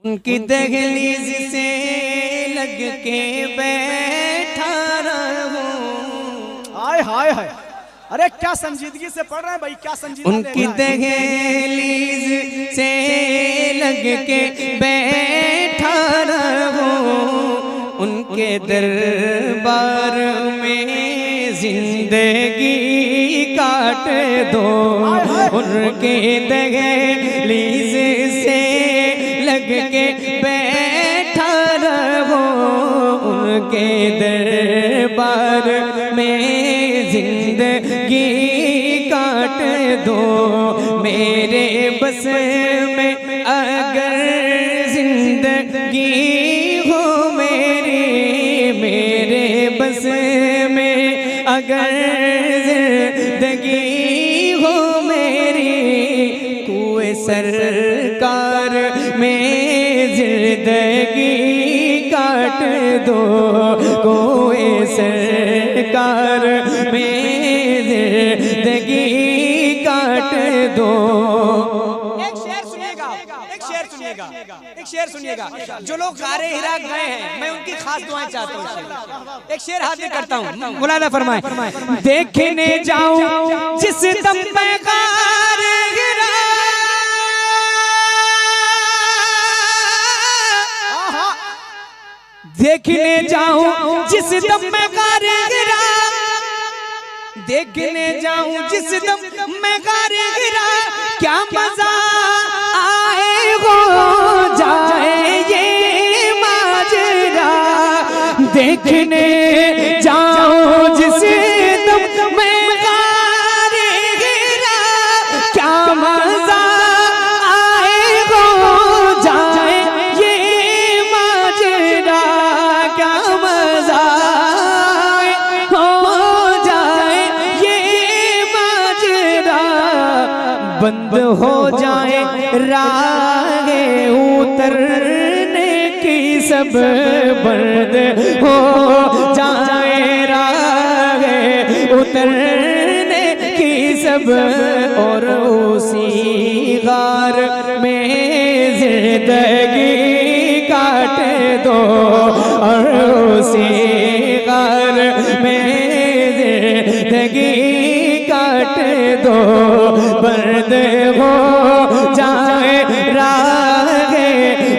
उनकी दहलीज से लग के बैठा रहूं। हाय हाय हाय, अरे क्या संजीदगी से पढ़ रहे हैं भाई, क्या संजीदगी। उनकी दहलीज से लग के बैठा रहूं, उनके दरबार में जिंदगी काट दो। उनके दहलीज से लग के बैठा रहो, उनके दरबार में जिंदगी काट दो। मेरे बस में अगर जिंदगी हो मेरी, मेरे बस में अगर जिंदगी हो मेरी, कुएं सरकार में जिंदगी काट दो। कुएं सरकार में जिंदगी काट दो। एक शेर सुनिएगा, एक शेर सुनिएगा, एक शेर सुनिएगा। जो लोग गारे हिरा गए हैं, मैं उनकी खास दुआएं चाहता हूँ। एक शेर हाजिर करता हूँ, मुलादा फरमाए। देखने जाऊं जिस दम में गारे हिरा, देखने जाऊं जिस दम में गारे गिरा, देखने जाऊं जिस दम में गारे गिरा, क्या मजा आए हो जाए ये माजरा। देखने जाऊं जिस दम में गारे गिरा, क्या मजा आए हो जाए ये माजरा। क्या मजा हो जाए ये माजरा, बंद हो जाए राहे उतरने की सब, बंद हो जाए राहे उतरने की सब, और उसी गार में जिंदगी काट दो। और उसी गार में जिंदगी काट दो, बंद हो जाए राहे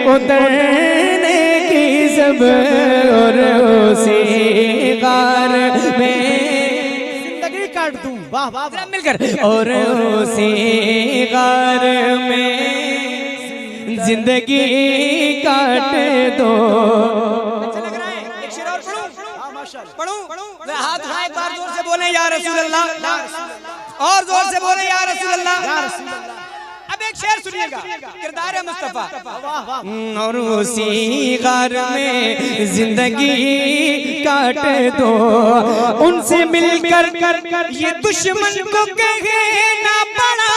उतरने की सब, और उसी गार में जिंदगी काट दूं। वाह वाह वाह, मिलकर। और उसी गार में जिंदगी काट दो। अच्छा लग रहा है? एक शेर और पढ़ूं? पढ़ूं? हाथ उठाएं, एक बार जोर से बोले या रसूल अल्लाह, और जोर से बोले या रसूल अल्लाह। अब एक शेर सुनिएगा, किरदार मुस्तफा। और उसी गार में जिंदगी काट दो, उनसे मिलकर ये दुश्मन को कहना पड़ा,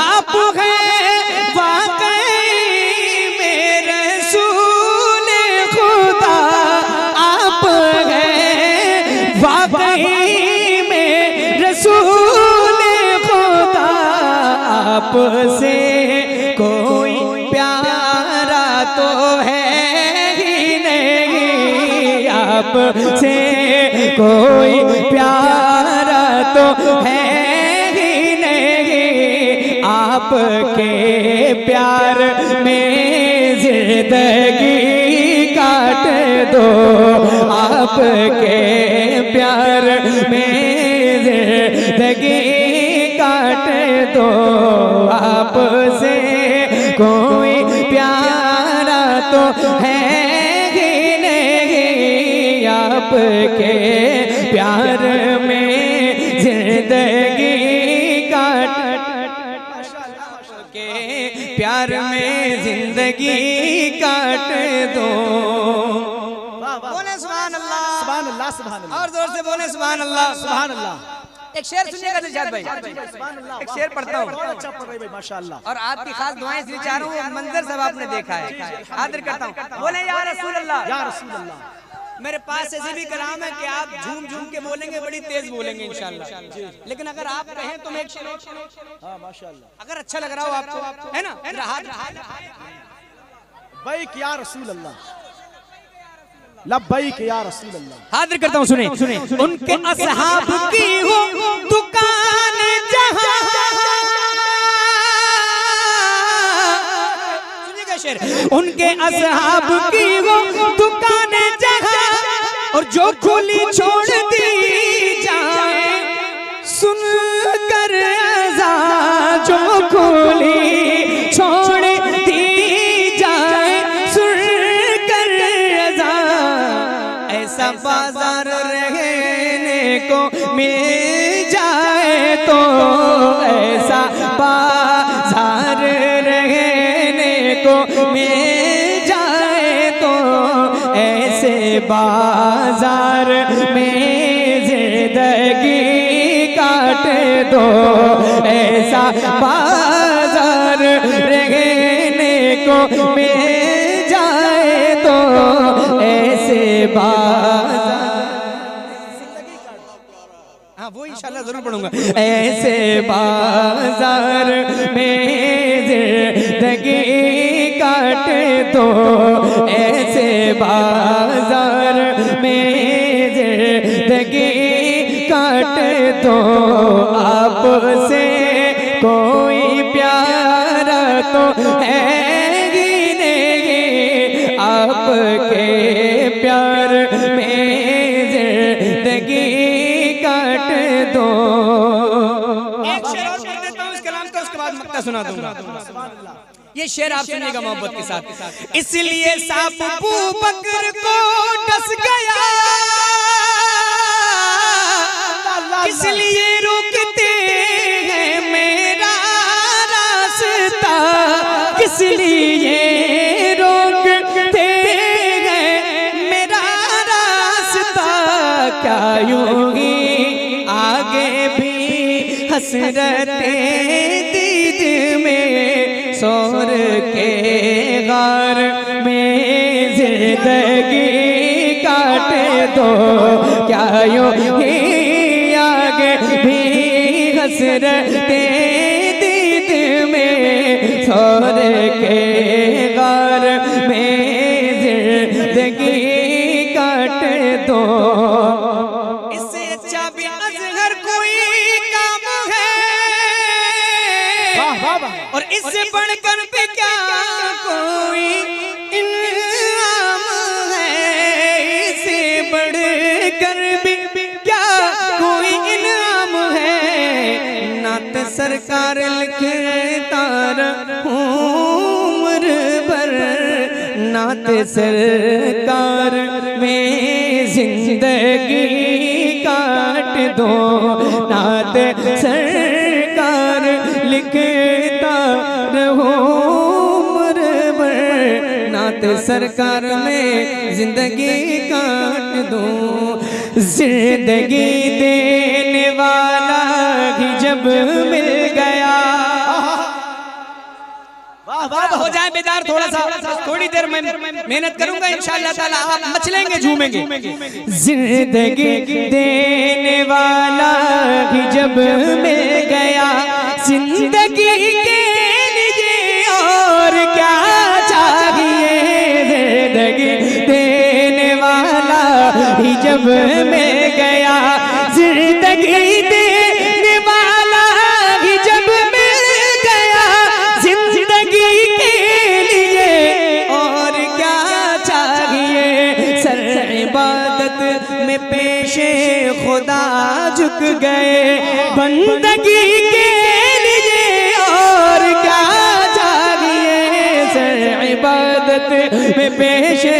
आप हैं वाकई में रसूल खुदा, आप हैं वाकई में रसूल खुदा। आपसे कोई प्यारा तो है ही नहीं, आपसे कोई प्यारा तो है ही नहीं, आपके प्यार में जिंदगी काट दो। आपके प्यार में जिंदगी काट दो। आपसे कोई प्यारा तो है ही नहीं, आपके प्यार में जिंदगी काट के प्यार में जिंदगी काट दो। बोले सुभान अल्लाह, सुभान अल्लाह, सुभान अल्लाह, और जोर से बोले सुभान अल्लाह, सुभान अल्लाह। एक शेर सुनिएगा दिलशाद भाई, एक शेर पढ़ता हूँ। अच्छा पढ़ रहे भाई, माशाअल्लाह। और आपकी खास दुआएं इसलिए चाह रहा हूँ, मंजर सब आपने देखा है, हाजिर करता हूँ। बोले या रसूल अल्लाह, या रसूल अल्लाह। मेरे पास ऐसे भी कलाम है कि आप झूम झूम के बोलेंगे, बड़ी तेज बोलेंगे इंशाल्लाह। लेकिन अगर आप कहें तो मैं हाँ माशाल्लाह, अगर अच्छा लग रहा हो आपको, है ना, लब्बैक या रसूल अल्लाह, लब्बैक या रसूल अल्लाह। हाजिर करता हूँ, सुने उनके असहाब की हो दुकान जहां, सुनिएगा शेर, उनके असहाब की वो दुकान जहां, और जो खुली छोड़ दी जाए सुन कर अज़ा, जो खुली छोड़ दी जाए सुन कर अज़ा, ऐसा बाजार रहने को मिल जाए तो, ऐसा बाजार रहने को मिल जाए तो, ऐसे बाजार में जिंदगी काट दो, ऐसा बाजार रहने को मिल जाए तो, ऐसे बाजार, हाँ वो इंशाल्लाह जरूर पढ़ूंगा। ऐसे बाजार में जिंदगी काट दो, ऐसे बाजार में जिंदगी काट दो, आपसे कोई प्यारा तो है ही नहीं, आपके प्यार में जिंदगी काट दो। एक शेर और पढ़ देता हूँ इस कलाम का, उसके बाद मक्ता सुना दूंगा। ये शेर आप सुनिएगा मोहब्बत के साथ। इसलिए साफ अबू बकर को डस गया, इसलिए रोकते हैं मेरा रास्ता, किसलिए रोकते हैं मेरा रास्ता, क्या यूं ही आगे भी हसरते दीद में, सोर के गार में जिंदगी काट दो, क्या यूं ही आगे भी हसरते दीद में, सोर के गार में जिंदगी काट दो। इससे अच्छा भी अज़हर कोई काम है, और इससे बढ़कर भी क्या कोई इनाम है, इससे बढ़कर भी क्या कोई इनाम है, नात सरकार लिखता उम्र भर, नात सरकार में जिंदगी काट दो, नात सरकार लिखता रहो उम्र भर, नात सरकार में जिंदगी काट दो। जिंदगी देने वाला ही जब मिल गया, हो जाए बेदार थोड़ा सा, थोड़ी देर में मेहनत करूंगा इंशाअल्लाह ताला, आप मचलेंगे झूमेंगे। जिंदगी देने वाला ही जब मिल गया, जिंदगी के लिए और क्या चाहिए, जिंदगी देने वाला ही जब मिल गया, जिंदगी देने वाला ही जब मिल गया, जिंदगी के लिए और क्या चाहिए, सर इबादत में पेशे खुदा झुक गए, बंदगी के लिए और क्या चाहिए, सर इबादत में पेशे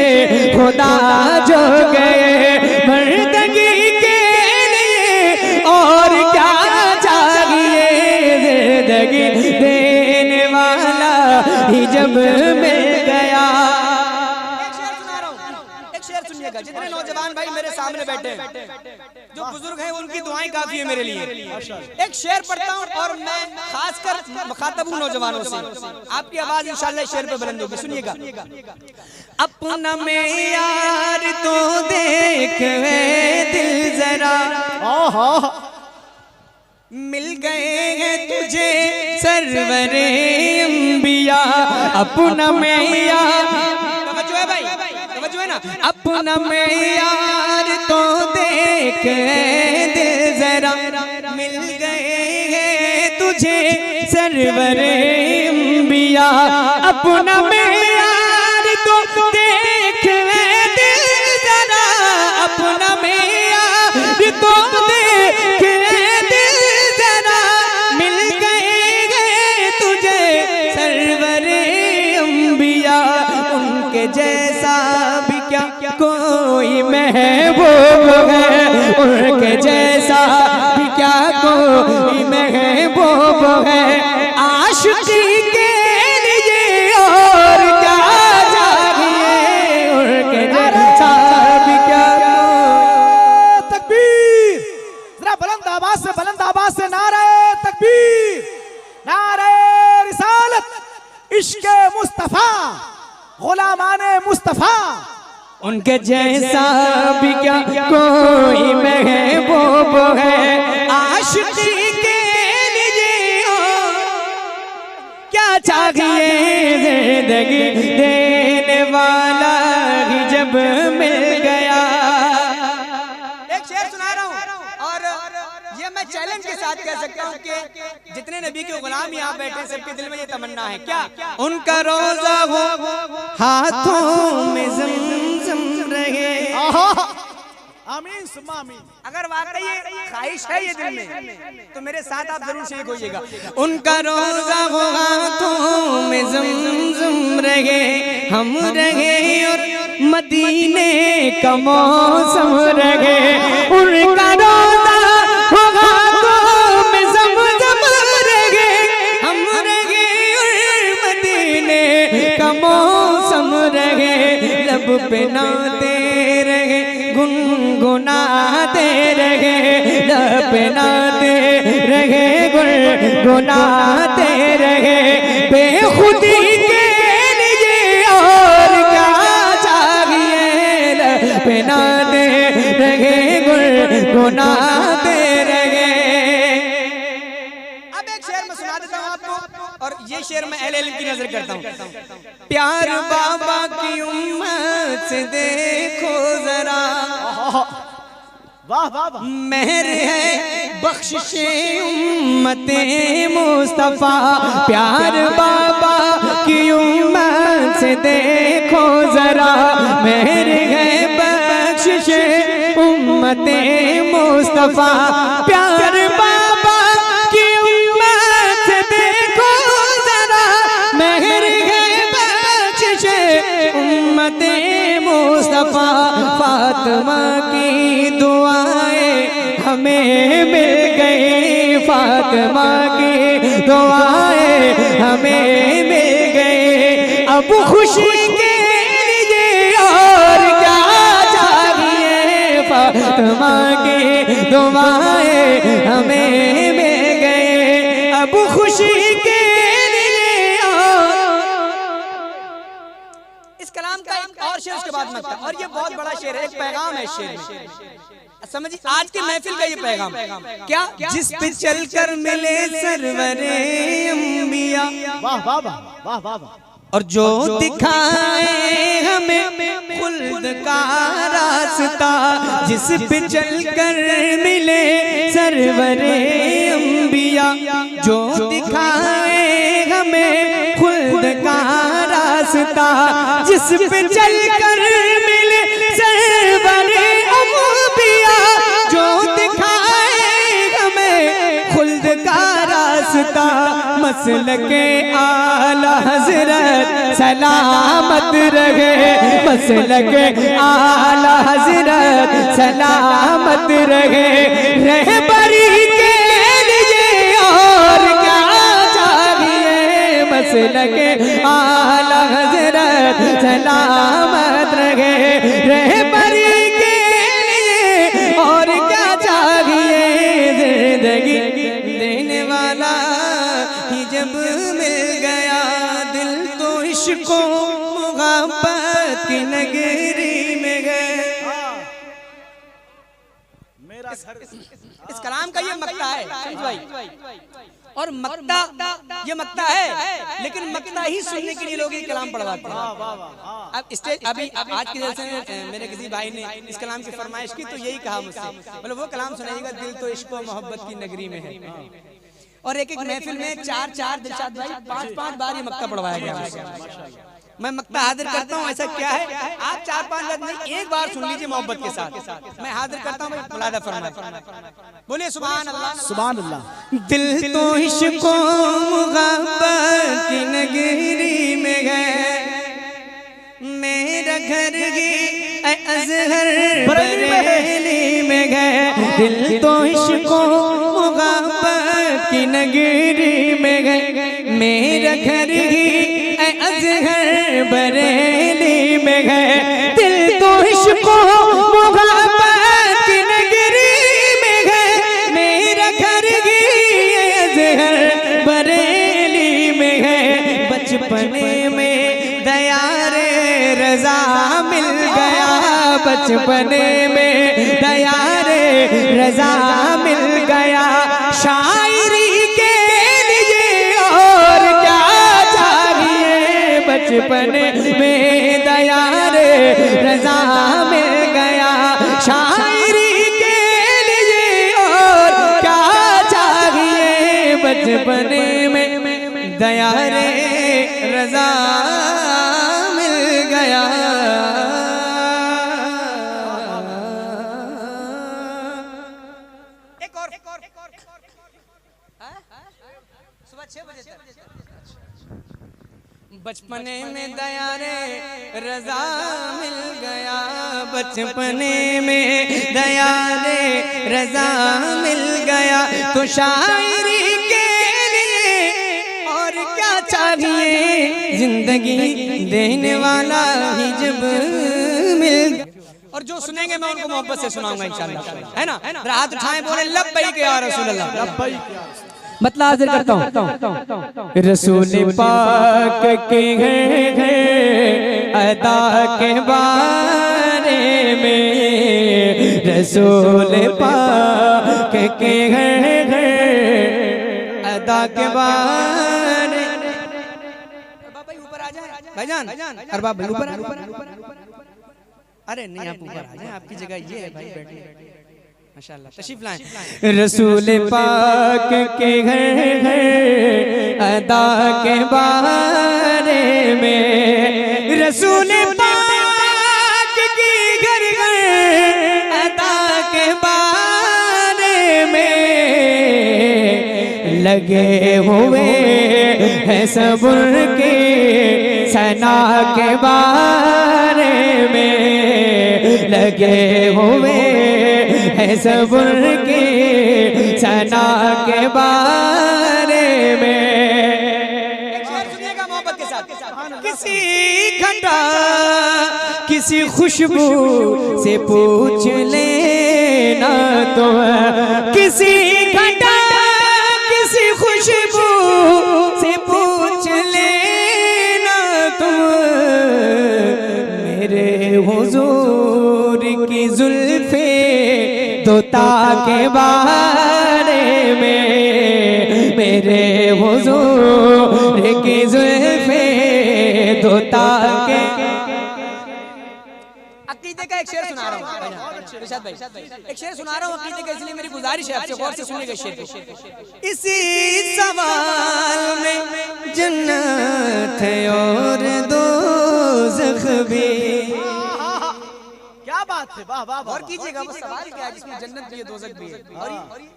खुदा झुक गए, बंदगी के लिए और क्या चाहिए, जिंदगी देने वाला ही जब मिल गया। एक शेर सुना रहा हूँ, एक शेर सुनिएगा। जितने नौजवान भाई मेरे सामने बैठे हैं, जो जो बुजुर्ग हैं उनकी दुआएं काफी है मेरे लिए। एक शेर पढ़ता हूँ और मैं खासकर मुखातब हूँ नौजवानों से, आपकी आवाज इंशाल्लाह शेर पे बुलंद होगी, सुनिएगा। अपना में यार तो देख दिल जरा, मिल गए हैं तुझे सरवरे अंबिया। अपना में यार, तवज्जो है भाई, तवज्जो है ना। अपना में यार तो देख दिल जरा, मिल गए हैं तुझे सरवरे अंबिया। अपना में यार तो देख दिल जरा, अपना में यार तो देख जैसा भी क्या कोई महबूब है, उनके जैसा भी क्या कोई महबूब है। आशिकी के लिए और क्या चाहिए, उनके जैसा भी क्या। तकबीर, जरा बुलंद आवाज से नारे तकबीर, नारे रिसालत, इश्क़े मुस्तफा, गुलामाने मुस्तफा। उनके जैसा भी क्या कोई महबूब है। आशिकी के लिए क्या चाहिए, जिंदगी देने वाला ही जब मिल गया। एक शेर सुना रहा हूँ और ये मैं चैलेंज के साथ कह सकता हूँ कि जितने नबी के गुलाम यहाँ बैठे सबके दिल में ये तमन्ना है क्या, उनका रोजा हो हाथों में ज़मज़म रहे। आमीन सुम्मा आमीन। अगर वाकई ये ख्वाहिश है ये दिल में तो मेरे साथ आप जरूर शेर होइएगा। उनका रोजा हो हाथों में ज़मज़म रहे, हम रहे और मदीने का मौसम रहे। उनका रोजा हो हाथों में ज़मज़म रहे, हम रहे और मदीने का मौसम रहे। लब पे नाते रहे, गुनगुनाते रहे, लब पे नाते रहे, गुनगुनाते रहे। बेखुदी के लिए और क्या चाहिए, लब पे नाते रहे, गुनगुनाते रहे। अब एक शेर मैं सुना देता हूँ आपको और ये शेर मैं अहले इल्म की नजर करता हूँ। प्यार बाबा की उम्मत से देखो जरा, वाह वाह वाह। मेहर है बख्शिशे उम्मते मुस्तफा। प्यार बाबा की उम्मत से देखो जरा, मेहर है बख्शिशे उम्मते मुस्तफा। प्यार बाबा की उम्मत से देखो जरा, मेहर है बख्शिशे उम्मते मुस्तफा। फातिमा की दुआएं हमें मिल गई, फातिमा की दुआएं हमें मिल गई। अब खुशी के लिए और क्या चाहिए, फातिमा की दुआएं हमें मिल गई। अब खुशी के लिए इस कलाम का एक और शेर उसके बाद मत और ये बहुत बड़ा शेर है, एक पैगाम है शेर में। समझिए आज की महफिल का ये पैगाम क्या, जिस पे चल कर मिले सरवरे अंबिया। वाह वाह वाह वाह वाह वाह। और जो दिखाए हमें खुल्द का रास्ता, जिस पे चल कर मिले सरवरे अंबिया। जो दिखाए हमें खुल्द का रास्ता, जिस पे चल कर मिले सरवरे अंबिया। जो दिखाए हमें खुल्द का रास्ता, मसलके आला हजरत सलामत रहे, मसलके आला हजरत सलामत रहे। रहबरी के लिए और क्या चाहिए, मसलके आला हजरत सलामत रहे। रहबरी के लिए और क्या चाहिए। मिल गया, दिल तो इश्क मोहब्बत की नगरी में गए। मेरा घर इस कलाम का ये मक्ता है भाई, और मक्ता ये मक्ता है, लेकिन मक्ता ही सुनने के लिए लोग ये कलाम पढ़वाते हैं। अब स्टेज अभी आज की जैसे मेरे किसी भाई ने इस कलाम की फरमाइश की तो यही कहा मुझसे, मतलब वो कलाम सुनाइएगा, दिल तो इश्क व मोहब्बत की नगरी में है। और एक एक महफिल में 4-4 दिलशाद भाई 5-5 बार ये मक्ता पढ़वाया गया। मैं मक्ता हाजिर करता हूँ, ऐसा क्या है आप 4-5 बार नहीं, एक बार सुन लीजिए मोहब्बत के साथ। मैं हाजिर करता हूँ, मुलादा फरमाइए, बोलिए सुभान अल्लाह सुभान अल्लाह। दिल तो इश्क मोहब्बत की नगरी में गए, मेरा घर ही अज़हर बरेली में गए। दिल तो इश्क मोहब्बत की नगरी में गए, मेरा घर ही अज़हर बरेली में गए। दिल तो इश्क मोहब्बत की नगरी में गए, मेरा घर ही अज़हर बरेली में है। बचपने में दयारे रज़ा मिल गया, बचपने में दयारे रज़ा मिल गया। शायरी के लिए और क्या चाहिए, बचपने में दयारे रज़ा मिल गया। शायरी के लिए और क्या चाहिए, बचपने में दयारे रज़ा मिल गया। एक और सुबह 6 बजे तक। बचपने में दयारे रज़ा मिल गया, बचपने में दयारे रज़ा मिल गया। तो शायरी के लिए और क्या चाहिए, जिंदगी देने वाला ही जब मिल। और जो सुनेंगे मैं उनको मोहब्बत से सुनाऊंगा इंशाअल्लाह, है ना। हाथ उठाएं, बोले लब्बैक या रसूल अल्लाह, लब्बैक। मतलब हाजिर करता हूँ। रसूल पाक के हैं अदा के बारे में, रसूल पाक के हैं अदा के बारे। भाई ऊपर आ जाए भाईजान, अरे भाई ऊपर आ। अरे नहीं आप ऊपर आ जाए, आपकी जगह ये है भाई, बैठिए माशाअल्लाह, तशरीफ लाएं। रसूल पाक के हैं अदा के बारे में, रसूल पाक की घर अदा के बारे में लगे हुए हैं सब्र के सना के बारे में, लगे हुए है सब्र के सना के बारे में। एक शेर सुनिएगा मोहब्बत के साथ। किसी घटा किसी खुशबू से पूछ लेना तो, किसी घटा किसी खुशबू से पूछ लेना तुम, मेरे हुजूर की जुल्फे तोता के बारे में, मेरे हुजूर की जुल्फे तोता के। अकीदे का एक शेर सुना रहा हूँ रिशाद भाई, एक शेर सुना रहा हूँ अकीदे का, इसलिए मेरी गुजारिश है आपसे गौर से सुनिएगा शेर को। इसी सवाल में जन्नत है और दोज़ख भी। क्या बात है, वाह वाह वाह। और कीजिएगा वो सवाल क्या है जिसमें जन्नत भी है दोज़ख भी है।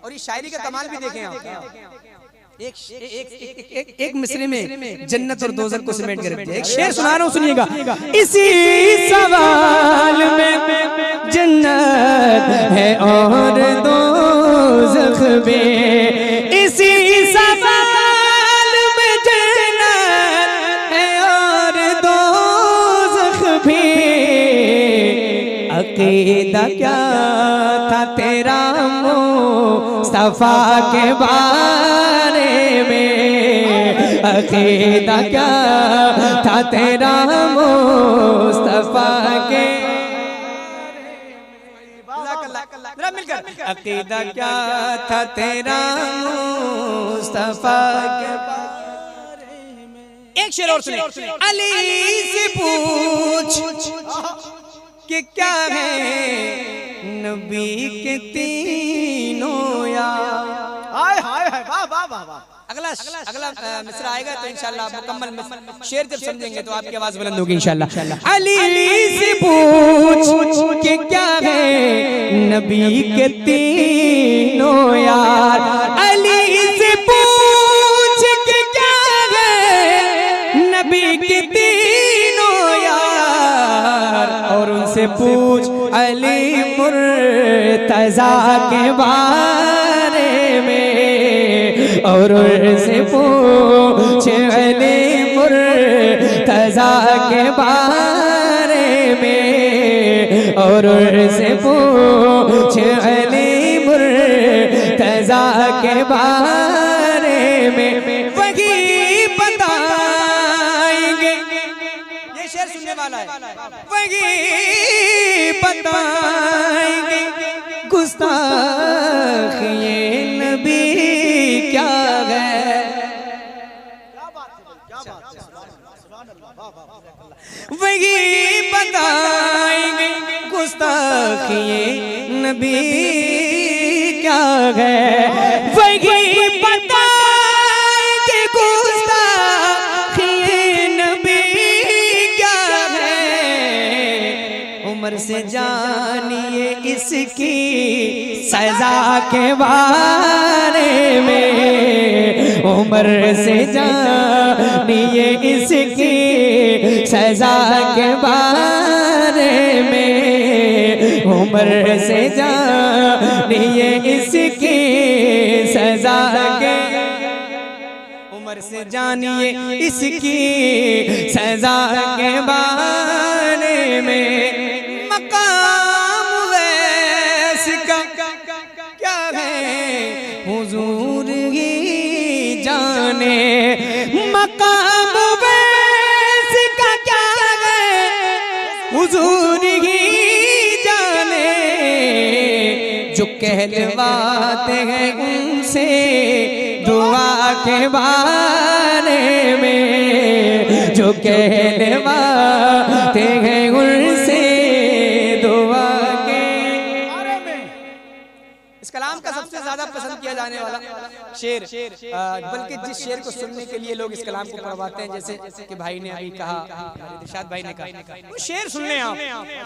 और ये शायरी का कमाल भी देखें आप। एक मिसरे में जन्नत और दोज़ख को समेट कर रखते हैं। एक शेर सुना रहा हूँ सुनिएगा। इसी सवाल में जन्नत है और दोज़ख भी, इसी सवाल में जन्नत है और दोज़ख भी। अकीदा क्या था तेरा मुस्तफा के बारे में, अकीदा क्या था तेरा मुस्तफा के जरा मिलकर अकीदा क्या था तेरा मुस्तफा के एक शेर और सुने। अली से पूछ कि क्या है नबी के तीनों यार। हाय हाय हाय वाह वाह वाह वाह। अगला मिसरा आएगा तो इंशाल्लाह मुकम्मल शेर जब समझेंगे तो आपकी आवाज बुलंद होगी इंशाल्लाह। अली से पूछ कि क्या है नबी के तीनों यार। अली से पूछ कि क्या है नबी के तीनों यार। और उनसे पूछ अली मुर्तजा के बारे में। और उनसे पूछ अली मुर्तजा के बारे में। और उनसे पूछ अली मुर्तजा के बारे में। वही बताएंगे ये शेर सुनने वाला है। वही बताएंगे गुस्ताख ये नबी क्या है। क्या बात है क्या बात है। सुभान अल्लाह वाह वाह वाह। वही बताएंगे गुस्ताख ये नबी क्या है। वही बताएंगे गुस्ताख ये नबी क्या है। उम्र से जानिए इसकी सजा के बारे में। उम्र से जानिए इसकी सजा के बारे में। उम्र से जानिए इसकी सजा के। उम्र से जानिए इसकी सजा के बारे में। मकाम वैस का क्या है हुजूर ही जाने। मकाम वैस का क्या है हुजूर ही जाने। जो कहलवाते हैं उनसे दुआ के बारे में। जो कहलवाते हैं उनसे दुआ के बारे में। इस कलाम का सबसे ज्यादा पसंद किया जाने वाला शेर बल्कि जिस शेर को सुनने के लिए लोग इस कलाम को पढ़वाते हैं, जैसे कि भाई ने अभी कहा, दिलशाद भाई ने कहा, वो शेर सुन लें आप।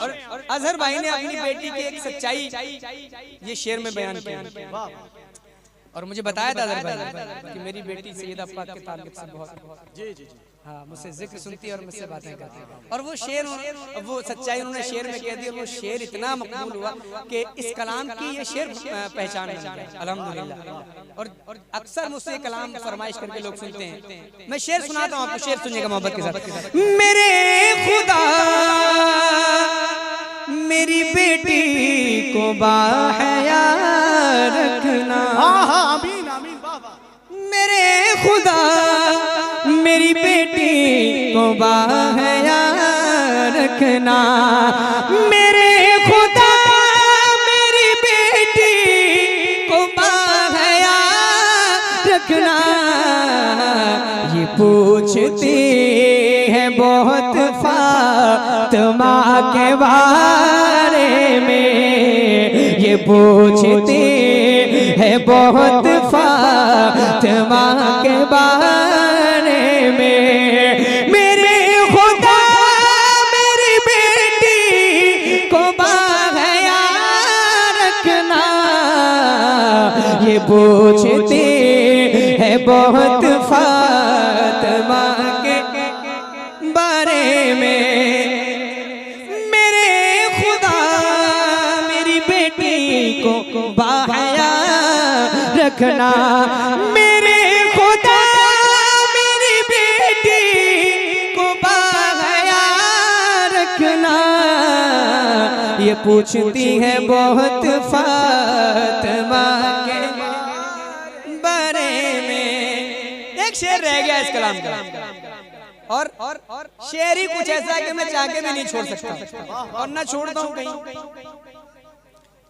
और अजहर भाई ने अपनी बेटी की एक सच्चाई ये शेर में बयान किया। और मुझे बताया था अजहर भाई कि मेरी बेटी सैयद पाक के ताल्लुक से बहुत जी जी जी हाँ मुझसे जिक्र सुनती है और मुझसे बातें करती है। और वो शेर वो सच्चाई उन्होंने शेर में कह दी। और वो शेर इतना मकबूल हुआ कि इस कलाम की ये शेर पहचान बन गया अल्हम्दुलिल्लाह। और अक्सर मुझसे ये कलाम फरमाइश करके लोग सुनते हैं। मैं शेर सुनाता हूँ आपको, शेर सुनिएगा मोहब्बत के साथ। मेरे खुदा मेरी बेटी को बाहया रखना। हाँ हाँ आमीन आमीन वाह वाह। मेरे खुदा मेरी बेटी को बाहया रखना। मेरे खुदा मेरी बेटी को बाहया रखना। ये पूछती है बहुत फातिमा के बारे में। ये पूछती है बहुत फातिमा के बारे में। मेरे खुदा मेरी बेटी को बाहया रखना। ये पूछती है बहुत फातिमा के बारे में। मेरे खुदा मेरी बेटी को बाहया रखना। मेरे खुदा मेरी बेटी को बाहया रखना। ये पूछती है बहुत फातिमा के बारे में। एक शेर रह गया इस कलाम का। और शेर ही कुछ ऐसा है कि मैं चाह के भी नहीं छोड़ सकता और ना छोड़ता हूँ कहीं,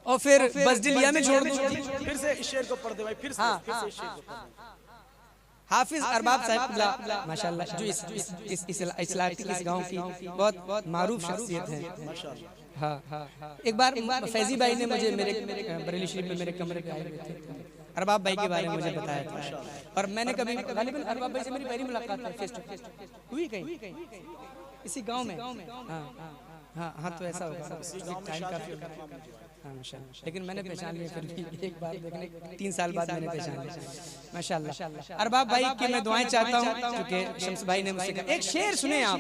और फिर बजदिलिया में छोड़ दूँ। फिर से इस शेर को पढ़ दे भाई, फिर से इस शेर को पढ़ दे। हाफिज अरबाब साहब माशाल्लाह, जो इस इस्लाम की इस गांव की बहुत मारूफ शख्सियत है। हाँ, एक बार फैजी भाई ने मुझे मेरे बरेली शरीफ में मेरे कमरे पे आए हुए थे, अरबाब भाई के बारे में मुझे बताया था, और मैंने कभी गालिबन अरबाब भाई से मेरी पहली मुलाकात है फेस टू फेस हुई कहीं इसी गांव में। हाँ, तो ऐसा होगा टाइम काफी होगा। हाँ माशाल्लाह, लेकिन मैंने पहचान लिया फिर भी, एक बार देखने 3 साल बाद मैंने पहचान लिया माशाल्लाह। अरबाब भाई की मैं दुआएं चाहता हूँ, क्योंकि शम्स भाई ने मुझसे कहा एक शेर सुने आप,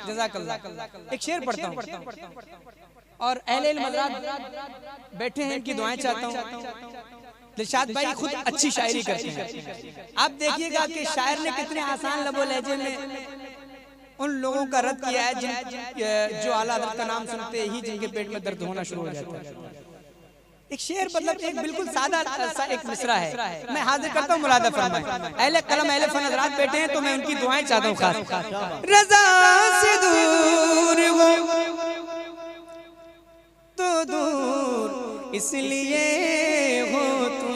जज़ाकल्लाह। एक शेर पढ़ता हूँ और अहले इल्म हज़रात बैठे हैं, इनकी दुआएं चाहता हूँ। दिलशाद भाई खुद अच्छी शायरी करते हैं, आप देखिएगा कि शायर ने कितने आसान लबो लहजे में उन लोगों का रद्द किया है जो आला हज़रत का नाम सुनते ही जिनके पेट में दर्द होना शुरू हो जाता है। एक शेर मतलब एक बिल्कुल सादा सा एक मिसरा है, मैं हाजिर करता हूँ, मुलादा फरमाएं। अहले कलम अहले फन हज़रात बैठे हैं तो मैं उनकी दुआएं चाहता हूँ खास। रज़ा से दूर वो तो दूर इसलिए हो तुम।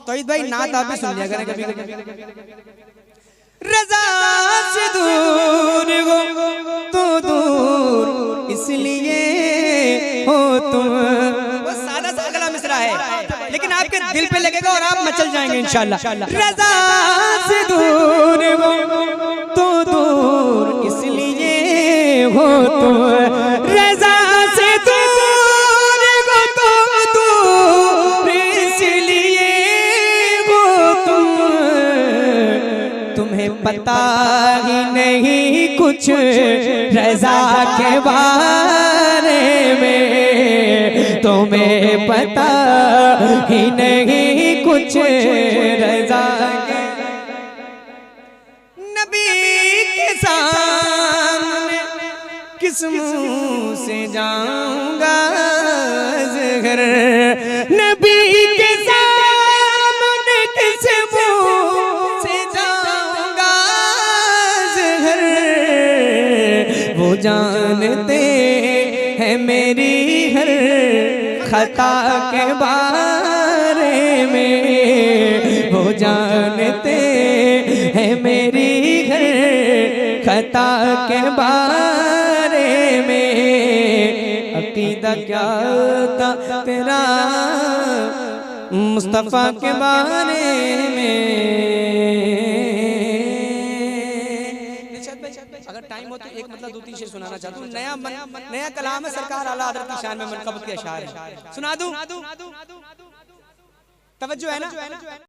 तो भाई नात आप भी सुन लिया करें कभी। रज़ा से दूर हो तो दूर इसलिए हो तुम। वो सादा सा अगला मिसरा है, लेकिन आपके दिल पे लगेगा और आप मचल जाएंगे इंशाल्लाह। रज़ा से दूर हो तो दूर इसलिए हो तुम, रज़ा से दूर हो तो दूर इसलिए हो तुम। तुम्हें पता ही नहीं कुछ रज़ा के बारे में, तुम्हें पता ही नहीं कुछ रज़ा के। नबी के सामने किस मुंह से जाऊंगा ज़हर, नबी के सामने किस मुंह से जाऊंगा ज़हर। वो जानते हैं मेरी हर खता के बारे में, वो जानते हैं मेरी हर खता के बारे में। अकीदा क्या था तेरा मुस्तफ़ा के बारे में। अगर टाइम हो तो एक मतलब 2-3 शेर सुनाना चाहता हूँ। नया कलाम है, सरकार आला हज़रत की शान में मनक़बत के अशार है, सुना दूं? तवज्जो है ना?